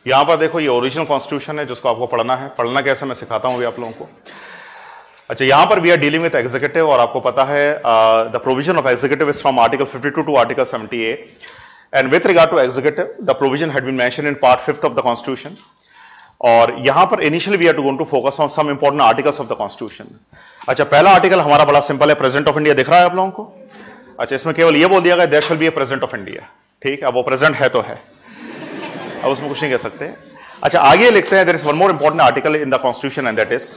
यहां पर देखो, ये ओरिजिनल कॉन्स्टिट्यूशन है जिसको आपको पढ़ना है। पढ़ना कैसे मैं सिखाता हूं अभी आप लोगों को। अच्छा, यहां पर we are dealing with executive, और आपको पता है the provision of executive is from article 52 to article 78, and with regard to executive the provision had been mentioned in part 5th of the constitution. और यहां पर initially we are going to focus on some important articles of the constitution. अच्छा, पहला article हमारा बड़ा simple है, president of India. दिख रहा है आप लोगों को? अच्छा, इसमें केवल ये बोल दिया गया there shall be a president of India. ठीक है, अब वो प्रेसिडेंट है तो है, अब उसमें कुछ नहीं कह सकते। अच्छा, आगे लिखते हैं, there is one more important article in the constitution and that is,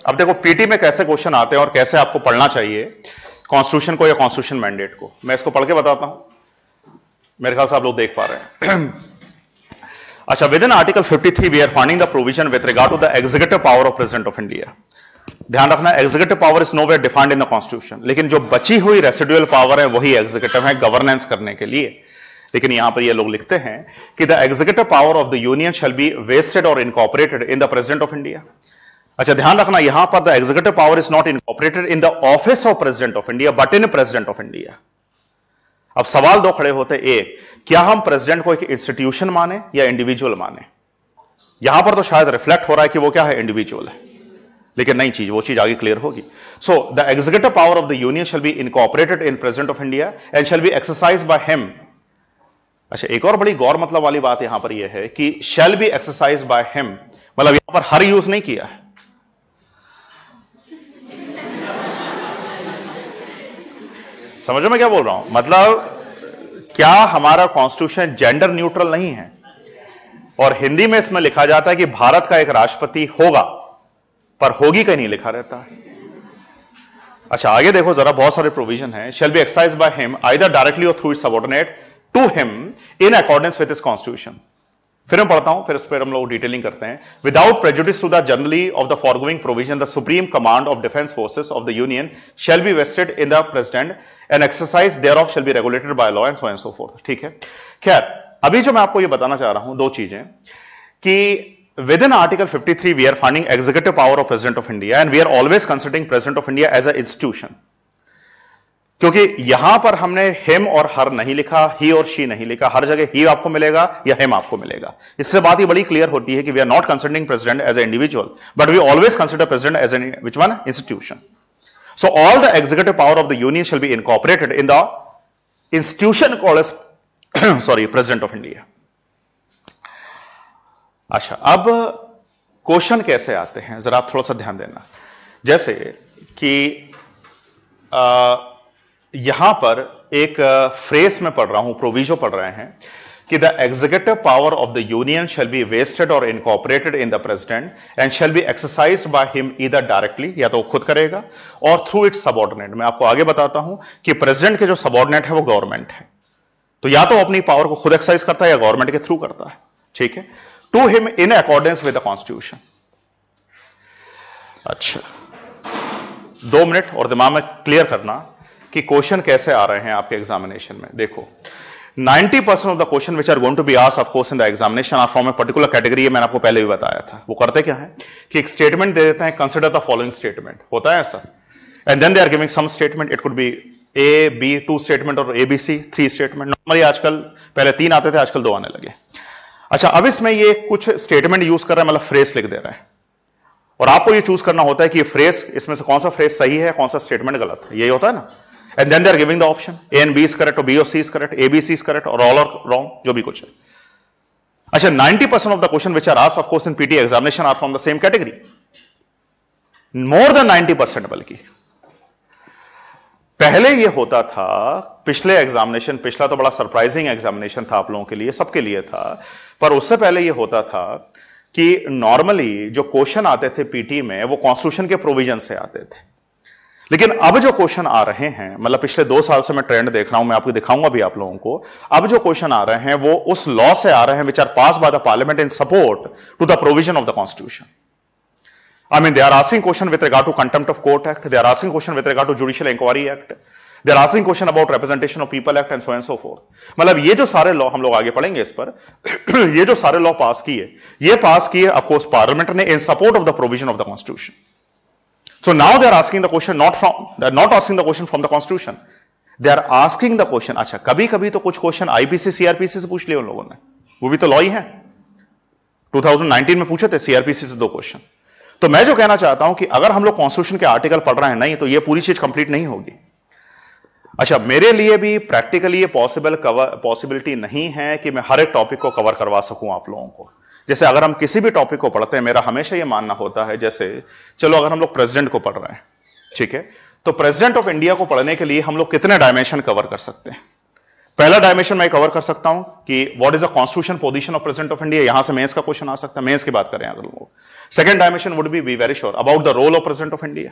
अब देखो पीटी में कैसे क्वेश्चन आते हैं और कैसे आपको पढ़ना चाहिए कॉन्स्टिट्यूशन को या कॉन्स्टिट्यूशन मैंडेट को, मैं इसको पढ़ के बताता हूं। मेरे ख्याल से आप लोग देख पा रहे हैं। अच्छा, within article 53 we are finding the provision with regard to the executive power of president of India. ध्यान रखना, executive power is nowhere defined in the constitution, लेकिन जो बची हुई रेसिडुअल पावर है वही एग्जीक्यूटिव है गवर्नेंस करने के लिए। लेकिन यहां पर ये लोग लिखते हैं कि the executive power of the union shall be vested और incorporated in the president of India. अच्छा, ध्यान रखना, यहां पर the executive power is not incorporated in the office of president of India but in president of India. अब सवाल दो खड़े होते, एक, क्या हम प्रेसिडेंट को एक इंस्टीट्यूशन माने या इंडिविजुअल माने? यहां पर तो शायद रिफ्लेक्ट हो रहा है कि वो क्या है, इंडिविजुअल है, लेकिन नई चीज, वो चीज आगे क्लियर होगी। So the executive power of the union shall be incorporated in president of India and shall be exercise by him. अच्छा, एक और बड़ी गौर मतलब वाली बात यहां पर यह है कि शैल बी एक्सरसाइज बाय हिम, मतलब यहां पर हर यूज नहीं किया है। समझो मैं क्या बोल रहा हूं? मतलब क्या हमारा कॉन्स्टिट्यूशन जेंडर न्यूट्रल नहीं है? और हिंदी में इसमें लिखा जाता है कि भारत का एक राष्ट्रपति होगा, पर होगी कहीं नहीं लिखा रहता है। अच्छा, आगे देखो जरा, बहुत सारे प्रोविजन है। Shall be exercise by him either directly और through its subordinate to him in accordance with his constitution. फिर मैं पढ़ता हूं, फिर इस पर हम लोग डिटेलिंग करते हैं। Without prejudice to the generally of the foregoing provision the supreme command of defence forces of the union shall be vested in the president and exercise thereof shall be regulated by law and so forth. ठीक है, खैर अभी जो मैं आपको ये बताना चाह रहा हूं, दो चीजें, कि within article 53 we are finding executive power of president of India and we are always considering president of India as a institution. क्योंकि यहां पर हमने हिम और हर नहीं लिखा, ही और शी नहीं लिखा, हर जगह ही आपको मिलेगा या हिम आपको मिलेगा। इससे बात ही बड़ी क्लियर होती है कि we are not considering president as a individual but we always consider president as an which one, institution. So all the executive power of the union shall be incorporated in the institution called as sorry president of India. अच्छा, अब question कैसे आते हैं जरा आप थोड़ा सा ध्यान देना। जैसे कि यहां पर एक फ्रेज में पढ़ रहा हूं, प्रोविजो पढ़ रहे हैं कि the executive power of the union shall be vested और incorporated in the president and shall be exercised by him either directly, या तो खुद करेगा, और थ्रू इट्स सबऑर्डिनेट। मैं आपको आगे बताता हूं कि प्रेसिडेंट के जो सबऑर्डिनेट है वो गवर्नमेंट है, तो या तो अपनी पावर को खुद एक्सरसाइज करता है या गवर्नमेंट के थ्रू करता है। ठीक है, to him in accordance with the constitution. अच्छा, 2 मिनट और दिमाग में क्लियर करना कि क्वेश्चन कैसे आ रहे हैं आपके एग्जामिनेशन में। देखो, 90% of the question which are going to be asked of course in the examination are from a particular category. मैंने आपको पहले भी बताया था। वो करते क्या है कि एक स्टेटमेंट दे देते हैं, कंसिडर द फॉलोइंग स्टेटमेंट, होता है ऐसा, and then they are giving some statement. It could be A B, 2 statement, और A B C 3 statement. Normally आजकल पहले 3 आते थे, आजकल 2 आने लगे। अच्छा, अब इसमें ये कुछ स्टेटमेंट यूज कर रहा है, मतलब फ्रेज लिख दे रहा है, और आपको ये चूज करना होता है कि ये फ्रेज, इसमें से कौन सा फ्रेज सही है, कौन सा स्टेटमेंट गलत है, यही होता है ना। And then they are giving the option A and B is correct, और बी और C is correct, A B C is correct, और ऑल आर रॉन्ग, जो भी कुछ है। अच्छा, 90% of the question which are asked of course in PT examination are from the same category, more than 90% बल्कि। पहले ये होता था, पिछले एग्जामिनेशन, पिछला तो बड़ा सरप्राइजिंग एग्जामिनेशन था आप लोगों के लिए, सबके लिए था, पर उससे पहले ये होता था कि नॉर्मली जो क्वेश्चन आते थे पीटी में वो कॉन्स्टिट्यूशन के प्रोविजन से आते थे। लेकिन अब जो क्वेश्चन आ रहे हैं, मतलब पिछले 2 साल से मैं ट्रेंड देख रहा हूं, मैं आपको दिखाऊंगा भी आप लोगों को, अब जो क्वेश्चन आ रहे हैं वो उस लॉ से आ रहे हैं which are pass by the parliament in support to the provision of the constitution. I mean, they are asking question with regard to Contempt of Court Act. They are asking question with regard to Judicial Inquiry Act. They are asking question about Representation of People Act and so on and so forth. मतलब ये जो सारे law हम लोग आगे पढ़ेंगे इस पर, ये जो सारे लॉ पास किए, ये पास किए ऑफ कोर्स पार्लियामेंट ने इन support of the provision of the constitution. So now they are asking the question they are not asking the question from the constitution. They are asking the question. अच्छा, कभी कभी तो कुछ question IPC CrPC से पूछ लिए उन लोगों ने, वो भी तो लॉ ही है. 2019 में पूछे थे सीआरपीसी से 2 क्वेश्चन। तो मैं जो कहना चाहता हूं कि अगर हम लोग कॉन्स्टिट्यूशन के आर्टिकल पढ़ रहे हैं नहीं तो ये पूरी चीज कंप्लीट नहीं होगी। अच्छा, मेरे लिए भी प्रैक्टिकली ये पॉसिबिलिटी नहीं है कि मैं हर एक टॉपिक को कवर करवा सकूं आप लोगों को। जैसे अगर हम किसी भी टॉपिक को पढ़ते हैं, मेरा हमेशा ये मानना होता है, जैसे चलो अगर हम लोग प्रेसिडेंट को पढ़ रहे हैं, ठीक है, तो प्रेसिडेंट ऑफ इंडिया को पढ़ने के लिए हम लोग कितने डायमेंशन कवर कर सकते हैं। पहला डायमेंशन मैं कवर कर सकता हूं कि what is the constitution position of president of India, यहां से मेंस का क्वेश्चन आ सकता है, मेंस की बात करें अगर लोग। Second dimension would be very sure about the role of president of India.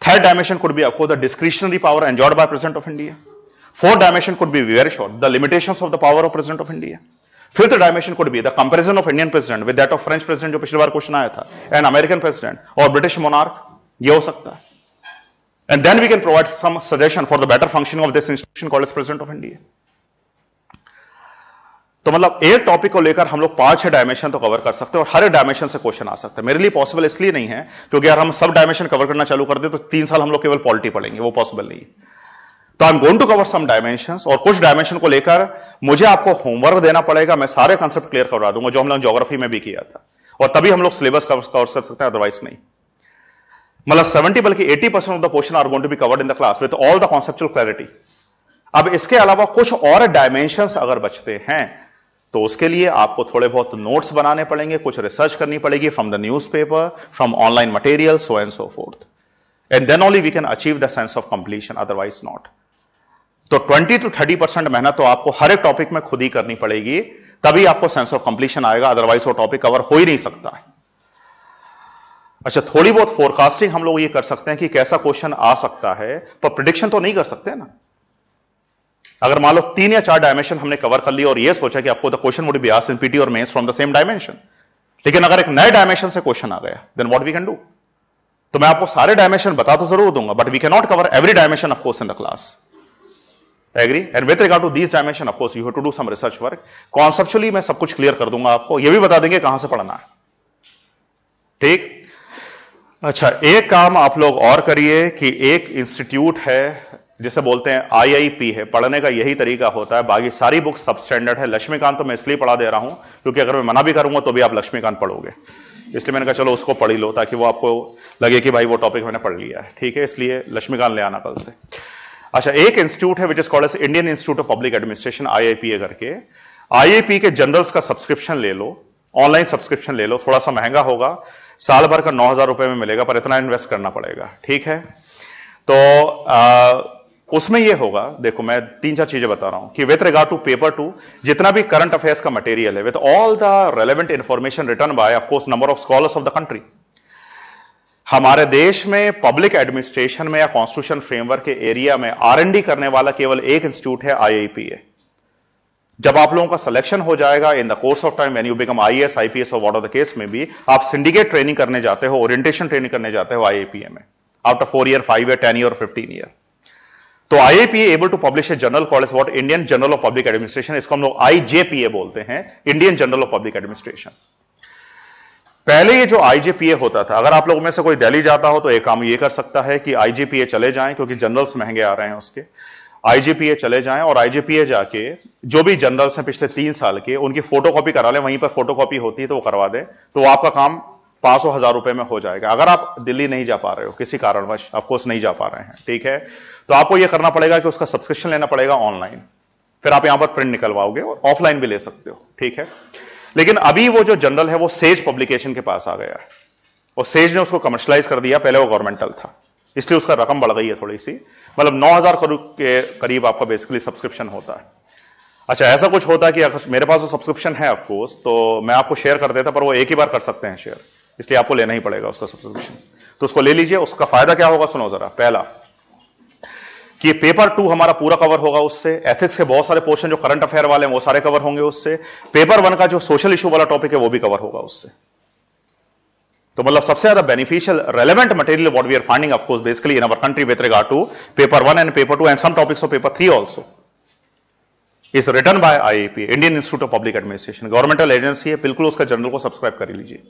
Third dimension could be of the discretionary power enjoyed by president of India. Fourth dimension could be very short, the limitations of the power of President of India. Fifth dimension could be the comparison of Indian president with that of French president, जो पिछली बार question आया था, and American president और British monarch, ये हो सकता है. And then we can provide some suggestion for the better functioning of this institution called as President of India. तो मतलब एक टॉपिक को लेकर हम लोग 5-6 डायमेंशन तो कवर कर सकते हैं और हर एक डायमेंशन से क्वेश्चन आ सकता है। मेरे लिए पॉसिबल इसलिए नहीं है क्योंकि अगर हम सब डायमेंशन कवर करना चालू कर दे तो 3 साल हम लोग केवल पॉलिटी पढ़ेंगे, वो पॉसिबल नहीं है। तो I am going to cover some dimensions और कुछ डायमेंशन को लेकर मुझे आपको होमवर्क देना पड़ेगा। मैं सारे कंसेप्ट क्लियर करवा दूंगा जो हम लोग ज्योग्राफी में भी किया था, और तभी हम लोग सिलेबस कवर कर सकते हैं, अदरवाइज नहीं। मतलब 70 बल्कि 80% of the question are going to be covered in the class with all the conceptual clarity. अब इसके अलावा कुछ और डायमेंशंस अगर बचते हैं तो उसके लिए आपको थोड़े बहुत नोट्स बनाने पड़ेंगे, कुछ रिसर्च करनी पड़ेगी from the newspaper, from online material, so and so forth, and then only we can achieve the sense of completion, otherwise not. तो 20 to 30% मेहनत तो आपको हर एक टॉपिक में खुद ही करनी पड़ेगी, तभी आपको सेंस ऑफ कंप्लीशन आएगा, अदरवाइज वो टॉपिक कवर हो ही नहीं सकता है। अच्छा, थोड़ी बहुत फोरकास्टिंग हम लोग ये कर सकते हैं कि कैसा क्वेश्चन आ सकता है, पर प्रिडिक्शन तो नहीं कर सकते ना। अगर मान लो 3 या 4 डायमेंशन हमने कवर कर लिया और ये सोचा कि आपको the question would be asked in PT और mains from the same dimension, लेकिन अगर एक नए डायमेंशन से क्वेश्चन आ गया, then what we can do. तो मैं आपको सारे डायमेंशन बता तो जरूर दूंगा, but we can not cover every dimension of course in the class. Agree? And with regard to these dimension of course you have to do some research work. Conceptually मैं सब कुछ क्लियर कर दूंगा आपको, ये भी बता देंगे कहां से पढ़ना है, ठीक। अच्छा, एक काम आप लोग और करिए कि एक इंस्टीट्यूट है जिसे बोलते हैं IIP है, पढ़ने का यही तरीका होता है, बाकी सारी बुक्स सब स्टैंडर्ड है। लक्ष्मीकांत तो मैं इसलिए पढ़ा दे रहा हूं क्योंकि अगर मैं मना भी करूंगा तो भी आप लक्ष्मीकांत पढ़ोगे, इसलिए मैंने कहा चलो उसको पढ़ ही लो ताकि वो आपको लगे कि भाई वो टॉपिक मैंने पढ़ लिया है, ठीक है। इसलिए लक्ष्मीकांत ले आना कल से। अच्छा, एक इंस्टीट्यूट है which is called as Indian institute of public administration, IIPA करके। IIP के जर्नल्स का सब्सक्रिप्शन ले लो, ऑनलाइन सब्सक्रिप्शन ले लो, थोड़ा सा महंगा होगा, साल भर का 9,000 रुपए में मिलेगा, पर इतना इन्वेस्ट करना पड़ेगा, ठीक है। तो उसमें ये होगा, देखो मैं 3-4 चीजें बता रहा हूं कि विथ रिगार्ड टू पेपर 2 जितना भी करंट अफेयर्स का मटेरियल है, with all the relevant information written by of course number of scholars of the country. हमारे देश में पब्लिक एडमिनिस्ट्रेशन में या कॉन्स्टिट्यूशन फ्रेमवर्क के एरिया में R&D करने वाला केवल एक इंस्टीट्यूट है, IIPA। जब आप लोगों का सिलेक्शन हो जाएगा in the course of time, when you become IAS, IPS और व्हाट आर द केस में भी, आप सिंडिकेट ट्रेनिंग करने जाते हो, ओरिएंटेशन ट्रेनिंग करने जाते हो IIPA में, after 4 year, 5 year, 10 year, 15 year. तो IIPA able to publish a journal called as what, Indian journal of public administration. इसको हम लोग IJPA बोलते हैं, Indian journal of public administration. पहले ये जो IJPA होता था, अगर आप लोगों में से कोई दिल्ली जाता हो तो एक काम ये कर सकता है कि IJPA चले जाएं, क्योंकि जर्नल्स महंगे आ रहे हैं उसके। IJPA चले जाएं और IJPA जाके जो भी जर्नल्स हैं पिछले 3 साल के, उनकी फोटोकॉपी करा लें, वहीं पर फोटोकॉपी होती है तो वो करवा दें, तो आपका काम 500-1000 रुपए में हो जाएगा। अगर आप दिल्ली नहीं जा पा रहे हो किसी कारणवश, ऑफकोर्स नहीं जा पा रहे हैं, ठीक है, तो आपको यह करना पड़ेगा कि उसका सब्सक्रिप्शन लेना पड़ेगा ऑनलाइन, फिर आप यहां पर प्रिंट निकलवाओगे और ऑफलाइन भी ले सकते हो, ठीक है। लेकिन अभी वो जो जर्नल है वो सेज पब्लिकेशन के पास आ गया है और सेज ने उसको कमर्शलाइज कर दिया, पहले वो गवर्नमेंटल था, इसलिए उसका रकम बढ़ गई है थोड़ी सी, मतलब 9,000 करोड़ के करीब आपका बेसिकली सब्सक्रिप्शन होता है। अच्छा, ऐसा कुछ होता है कि अगर मेरे पास जो सब्सक्रिप्शन है ऑफकोर्स, तो मैं आपको शेयर कर देता, पर वो एक ही बार कर सकते हैं शेयर, इसलिए आपको लेना ही पड़ेगा उसका सब्सक्रिप्शन। तो उसको ले लीजिए। उसका फायदा क्या होगा सुनो जरा। पहला कि पेपर 2 हमारा पूरा कवर होगा उससे, एथिक्स के बहुत सारे पोर्शन जो करंट अफेयर वाले हैं वो सारे कवर होंगे उससे, पेपर 1 का जो सोशल इशू वाला टॉपिक है वो भी कवर होगा उससे। तो मतलब सबसे ज्यादा beneficial relevant material what we are finding of course basically in our country with regard to paper 1 and paper 2 and some topics of paper 3 also is written by IIPA, Indian institute of public administration, governmental agency है, बिल्कुल उसका journal को subscribe कर लीजिए।